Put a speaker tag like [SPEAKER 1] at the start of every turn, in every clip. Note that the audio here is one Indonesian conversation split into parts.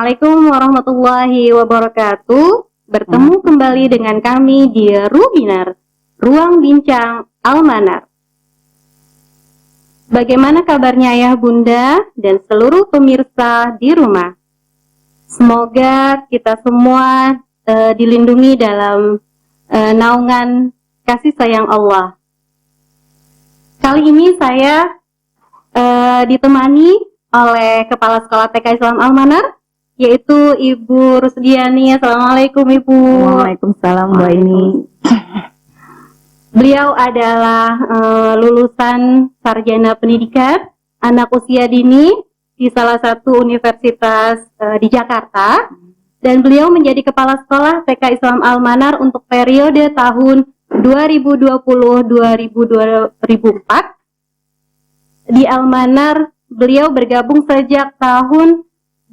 [SPEAKER 1] Assalamualaikum warahmatullahi wabarakatuh. Bertemu kembali dengan kami di Rubinar, Ruang Bincang Almanar. Bagaimana kabarnya ayah bunda dan seluruh pemirsa di rumah? Semoga kita semua dilindungi dalam naungan kasih sayang Allah. Kali ini saya ditemani oleh Kepala Sekolah TK Islam Almanar, yaitu Ibu Rusdiani. Assalamualaikum Ibu.
[SPEAKER 2] Waalaikumsalam Mbak ini.
[SPEAKER 1] Beliau adalah lulusan sarjana pendidikan anak usia dini di salah satu universitas di Jakarta, dan beliau menjadi Kepala Sekolah TK Islam Almanar untuk periode tahun 2020-2004. Di Almanar beliau bergabung sejak tahun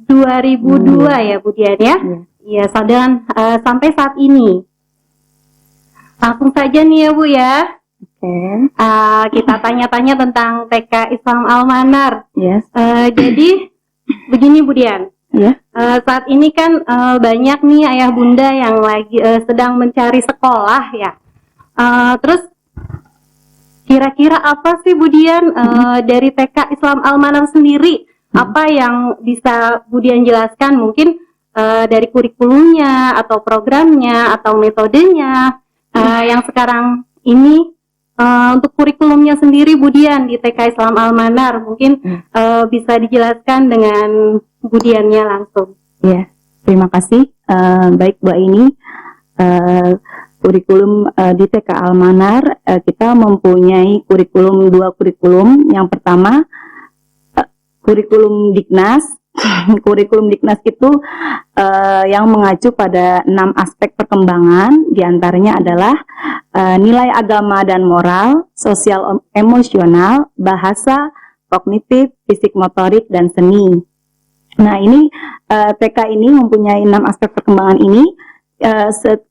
[SPEAKER 1] 2002 ya Bu Dian ya. Iya, dan sampai saat ini. Langsung saja nih ya Bu ya. Kita tanya-tanya tentang TK Islam Almanar. Jadi begini Bu Dian. Saat ini kan banyak nih ayah bunda yang lagi sedang mencari sekolah ya. Terus kira-kira apa sih Bu Dian dari TK Islam Almanar sendiri? Apa yang bisa Bu Dian jelaskan? Mungkin dari kurikulumnya atau programnya atau metodenya yang sekarang ini untuk kurikulumnya sendiri Bu Dian di TK Islam Almanar mungkin bisa dijelaskan dengan Bu Diannya langsung.
[SPEAKER 2] Ya, terima kasih. Baik Mbak ini. Kurikulum di TK Almanar, kita mempunyai dua kurikulum. Yang pertama, kurikulum Diknas. Kurikulum Diknas itu yang mengacu pada 6 aspek perkembangan, diantaranya adalah nilai agama dan moral, sosial emosional, bahasa, kognitif, fisik motorik, dan seni. Nah ini TK ini mempunyai 6 aspek perkembangan ini.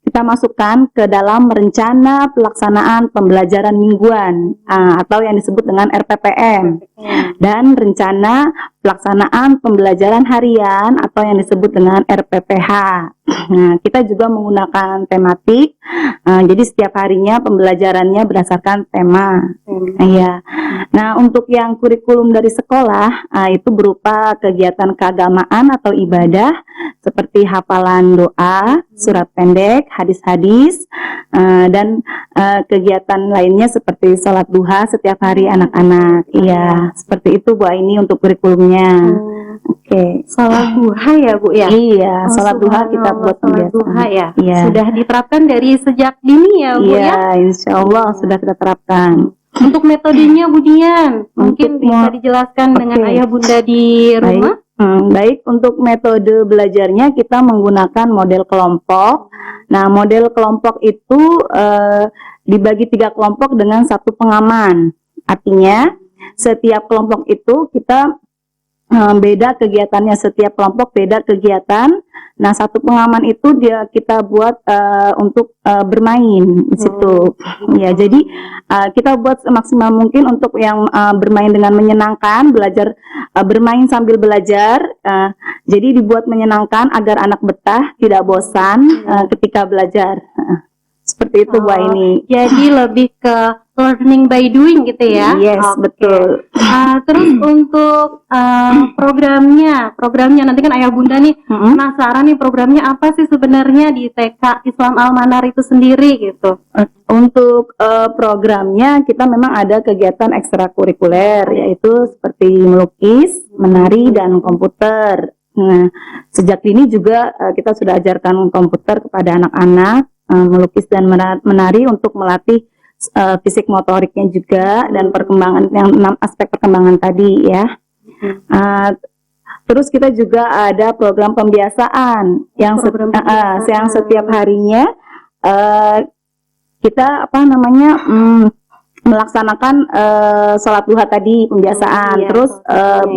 [SPEAKER 2] Kita masukkan ke dalam rencana pelaksanaan pembelajaran mingguan atau yang disebut dengan RPPM, dan rencana pelaksanaan pembelajaran harian atau yang disebut dengan RPPH. Nah, kita juga menggunakan tematik, jadi setiap harinya pembelajarannya berdasarkan tema. Nah, untuk yang kurikulum dari sekolah itu berupa kegiatan keagamaan atau ibadah seperti hafalan doa, surat pendek, hadis-hadis, dan kegiatan lainnya seperti sholat duha setiap hari anak-anak. Iya, seperti itu Bu Aini untuk kurikulumnya.
[SPEAKER 1] Sholat duha ya Bu ya?
[SPEAKER 2] Iya, sholat duha kita buat
[SPEAKER 1] sholat duha ya?
[SPEAKER 2] Iya.
[SPEAKER 1] Sudah diterapkan dari sejak dini ya Bu ya?
[SPEAKER 2] Iya, insya Allah sudah kita terapkan.
[SPEAKER 1] Untuk metodenya Bu Dian, mungkin bisa dijelaskan dengan ayah bunda di rumah?
[SPEAKER 2] Baik, untuk metode belajarnya kita menggunakan model kelompok. Nah, model kelompok itu dibagi 3 kelompok dengan 1 pengaman. Artinya, setiap kelompok itu kita beda kegiatannya, setiap kelompok beda kegiatan. Nah, 1 pengaman itu kita buat untuk bermain di situ. Ya, jadi kita buat semaksimal mungkin untuk yang bermain dengan menyenangkan, belajar bermain sambil belajar. Jadi dibuat menyenangkan agar anak betah, tidak bosan ketika belajar. Seperti itu Bu Aini.
[SPEAKER 1] Jadi lebih ke learning by doing gitu ya?
[SPEAKER 2] Yes, betul.
[SPEAKER 1] Terus untuk programnya nanti kan ayah bunda nih penasaran nih programnya apa sih sebenarnya di TK Islam Almanar itu sendiri gitu.
[SPEAKER 2] Untuk programnya kita memang ada kegiatan ekstrakurikuler, yaitu seperti melukis, menari, dan komputer. Nah, sejak dini juga kita sudah ajarkan komputer kepada anak-anak, melukis dan menari untuk melatih fisik motoriknya juga, dan perkembangan yang 6 aspek perkembangan tadi ya. Terus kita juga ada program pembiasaan yang setiap harinya kita melaksanakan sholat duha tadi, pembiasaan. Terus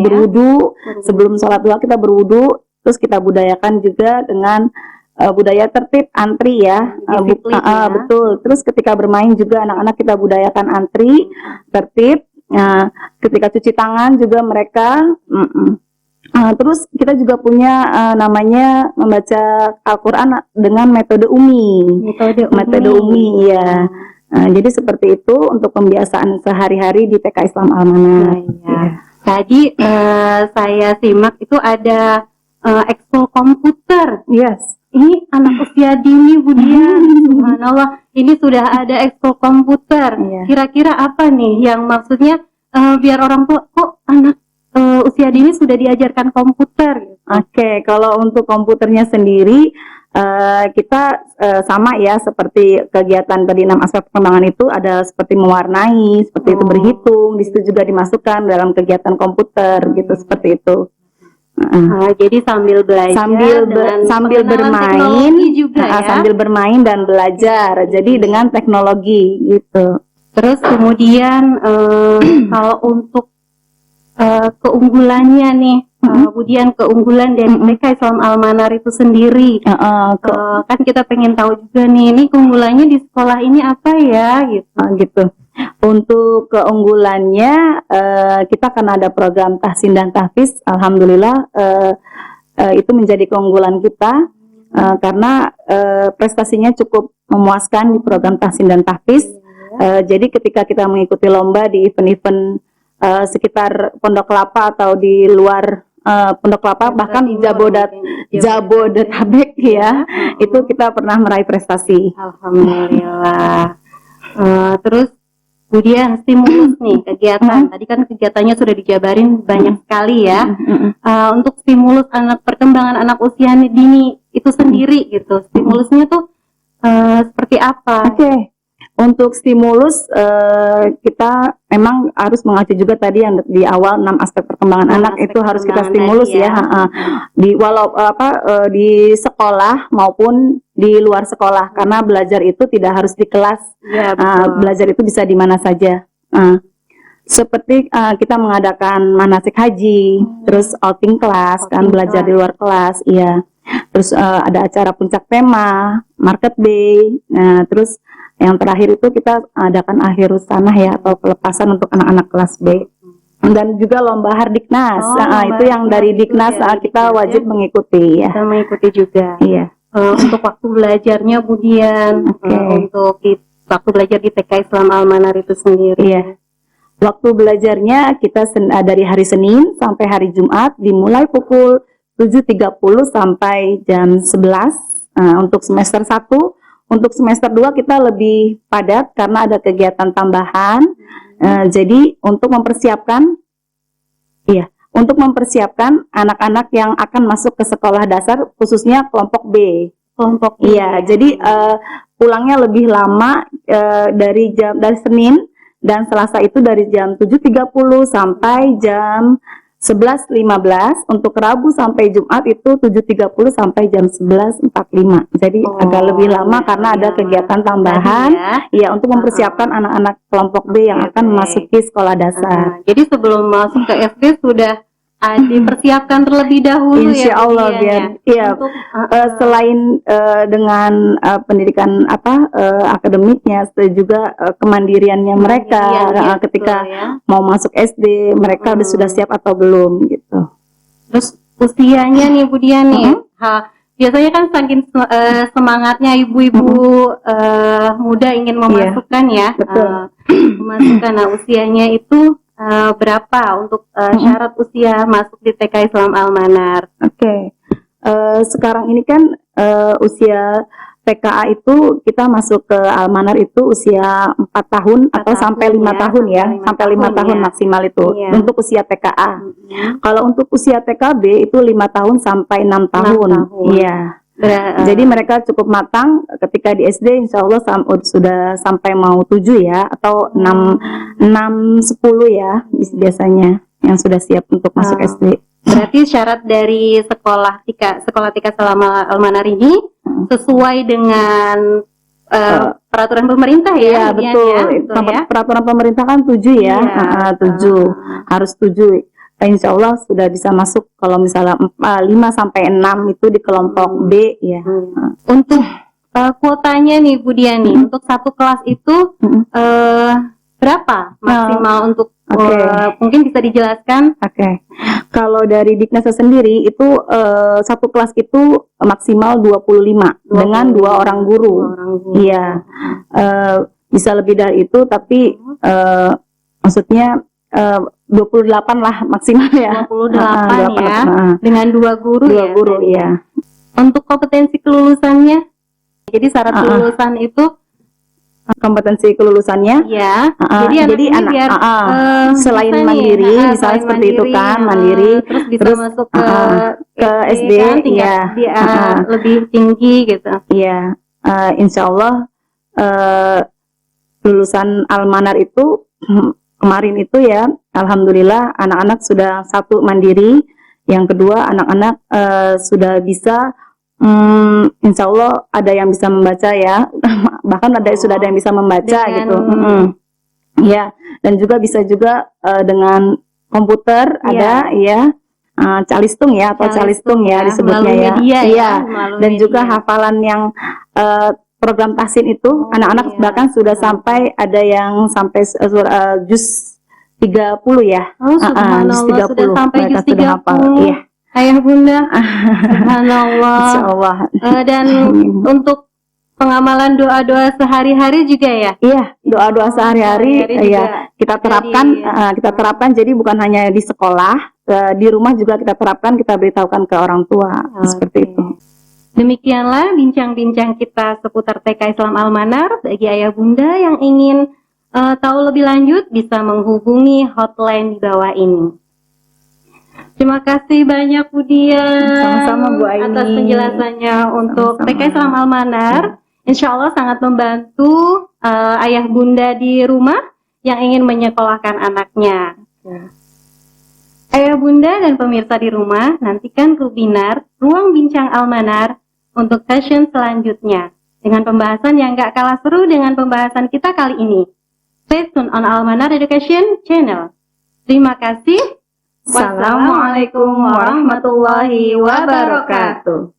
[SPEAKER 2] berwudu, sebelum sholat duha kita berwudu, terus kita budayakan juga dengan budaya tertib antri ya, betul. Terus ketika bermain juga anak-anak kita budayakan antri, tertib. Ketika cuci tangan juga mereka Terus kita juga punya namanya membaca Al-Quran dengan metode Umi. Metode Umi, ya. Jadi seperti itu untuk pembiasaan sehari-hari di TK Islam Al-Manar.
[SPEAKER 1] Tadi saya simak itu ada ekskul komputer.
[SPEAKER 2] Yes.
[SPEAKER 1] Ini anak usia dini, Bu Dian. Subhanallah, ini sudah ada ekskul komputer. Kira-kira apa nih yang maksudnya biar orang tua kok anak usia dini sudah diajarkan komputer?
[SPEAKER 2] Oke, kalau untuk komputernya sendiri kita sama ya seperti kegiatan tadi 6 aspek perkembangan itu ada seperti mewarnai, seperti itu berhitung, di situ juga dimasukkan dalam kegiatan komputer gitu, seperti itu.
[SPEAKER 1] Jadi sambil belajar,
[SPEAKER 2] sambil bermain
[SPEAKER 1] juga ya?
[SPEAKER 2] Sambil bermain dan belajar, jadi dengan teknologi gitu.
[SPEAKER 1] Terus kemudian kalau untuk keunggulannya nih, kemudian keunggulan dari TK Islam Al-Manar itu sendiri, kan kita pengen tahu juga nih, ini keunggulannya di sekolah ini apa ya gitu.
[SPEAKER 2] Untuk keunggulannya kita kan ada program tahsin dan tahfiz, alhamdulillah itu menjadi keunggulan kita karena prestasinya cukup memuaskan di program tahsin dan tahfiz. Jadi ketika kita mengikuti lomba di event-event sekitar Pondok Kelapa atau di luar Pondok Kelapa, bahkan di Jabodetabek ya, itu kita pernah meraih prestasi.
[SPEAKER 1] Alhamdulillah. Terus kemudian stimulus nih kegiatan, tadi kan kegiatannya sudah dijabarin banyak sekali ya. Untuk stimulus perkembangan anak usia dini itu sendiri gitu, stimulusnya tuh seperti apa? Untuk stimulus kita memang harus mengacu juga tadi yang di awal 6 aspek perkembangan anak itu harus kita stimulus ya. Di sekolah maupun di luar sekolah, karena belajar itu tidak harus di kelas, belajar itu bisa di mana saja. Seperti kita mengadakan manasik haji, terus outing kelas, kan belajar di luar kelas, iya. Terus ada acara puncak tema, market day, terus yang terakhir itu kita adakan akhirus sanah ya, atau pelepasan untuk anak-anak kelas B. Dan juga lomba Hardiknas, itu yang dari Diknas kita wajib mengikuti ya. Kita mengikuti juga. Iya. Untuk waktu belajarnya Bu Dian, untuk waktu belajar di TK Islam Al-Manar itu sendiri. Iya. Waktu belajarnya kita dari hari Senin sampai hari Jumat dimulai pukul 7.30 sampai jam 11 untuk semester 1. Untuk semester 2 kita lebih padat karena ada kegiatan tambahan. Jadi untuk mempersiapkan anak-anak yang akan masuk ke sekolah dasar, khususnya kelompok B. Jadi pulangnya lebih lama dari Senin dan Selasa itu dari jam 7.30 sampai jam 11.15. Untuk Rabu sampai Jumat itu 7.30 sampai jam 11.45. Jadi agak lebih lama karena ada kegiatan tambahan untuk mempersiapkan anak-anak kelompok B yang akan memasuki sekolah dasar. Jadi sebelum masuk ke SD sudah dipersiapkan terlebih dahulu, Insya Allah selain dengan pendidikan akademiknya, juga kemandiriannya mereka ketika mau masuk SD, mereka sudah siap atau belum gitu. Terus usianya nih Bu Dian nih, biasanya kan saking semangatnya ibu-ibu muda ingin memasukkan memasukkan, usianya itu berapa untuk syarat usia masuk di TK Islam Al-Manar? Sekarang ini kan usia TKA itu kita masuk ke Al-Manar itu usia 4 tahun atau sampai 5 tahun ya, sampai 5 tahun maksimal itu untuk usia TKA. Kalau untuk usia TKB itu 5 tahun sampai 6 tahun. Iya. Jadi mereka cukup matang ketika di SD, insya Allah sudah sampai mau 7 ya, atau 6, 10 ya biasanya yang sudah siap untuk masuk SD. Berarti syarat dari sekolah TK selama Al-Manar ini sesuai dengan peraturan pemerintah ya? Betul. Peraturan pemerintah kan 7 ya, 7 harus 7. Insya Allah sudah bisa masuk kalau misalnya 5 sampai 6 itu di kelompok B ya. Untuk kuotanya nih Bu Dian nih, untuk satu kelas itu berapa maksimal untuk
[SPEAKER 2] Oke.
[SPEAKER 1] Mungkin bisa dijelaskan?
[SPEAKER 2] Oke. Kalau dari Diknas sendiri itu satu kelas itu maksimal 25 dengan 2 orang guru. Iya. Bisa lebih dari itu tapi maksudnya 28 lah maksimal ya.
[SPEAKER 1] 28 ya. Dengan 2 guru
[SPEAKER 2] 2
[SPEAKER 1] ya.
[SPEAKER 2] guru ya.
[SPEAKER 1] Untuk kompetensi kelulusannya. Jadi syarat kelulusan itu
[SPEAKER 2] kompetensi kelulusannya
[SPEAKER 1] ya. Jadi anak biar
[SPEAKER 2] selain
[SPEAKER 1] bisa
[SPEAKER 2] mandiri,
[SPEAKER 1] nih,
[SPEAKER 2] misalnya seperti
[SPEAKER 1] mandiri,
[SPEAKER 2] itu kan, mandiri,
[SPEAKER 1] terus bisa
[SPEAKER 2] terus
[SPEAKER 1] masuk ke
[SPEAKER 2] SD,
[SPEAKER 1] kan, tingkat
[SPEAKER 2] ya,
[SPEAKER 1] dia lebih tinggi gitu.
[SPEAKER 2] Iya, insya Allah lulusan Almanar itu kemarin itu ya, alhamdulillah anak-anak sudah satu mandiri, yang kedua anak-anak sudah bisa. Insya Allah ada yang bisa membaca ya, bahkan sudah ada yang bisa membaca gitu. Ya, dan juga bisa juga dengan komputer ada ya, calistung ya atau calistung ya disebutnya ya. Iya. Dan juga hafalan yang program tahsin itu anak-anak bahkan sudah sampai ada yang sampai juz 30 ya.
[SPEAKER 1] Juz 30 sudah sampai juz 30.
[SPEAKER 2] Iya.
[SPEAKER 1] Ayah bunda, subhanallah.
[SPEAKER 2] Insyaallah.
[SPEAKER 1] Dan untuk pengamalan doa-doa sehari-hari juga ya?
[SPEAKER 2] Iya, doa-doa sehari-hari ya kita terapkan. Jadi bukan hanya di sekolah, di rumah juga kita terapkan, kita beritahukan ke orang tua seperti itu.
[SPEAKER 1] Demikianlah bincang-bincang kita seputar TK Islam Almanar. Bagi ayah bunda yang ingin tahu lebih lanjut bisa menghubungi hotline di bawah ini. Terima kasih banyak Bu Dian.
[SPEAKER 2] Sama-sama Bu Aini.
[SPEAKER 1] Atas penjelasannya untuk
[SPEAKER 2] Sama-sama.
[SPEAKER 1] TK Islam Almanar. Insya Allah sangat membantu ayah bunda di rumah yang ingin menyekolahkan anaknya. Ayah bunda dan pemirsa di rumah, nantikan webinar Ruang Bincang Almanar untuk session selanjutnya dengan pembahasan yang gak kalah seru dengan pembahasan kita kali ini. Stay tune on Almanar Education Channel. Terima kasih.
[SPEAKER 2] Wassalamualaikum warahmatullahi wabarakatuh.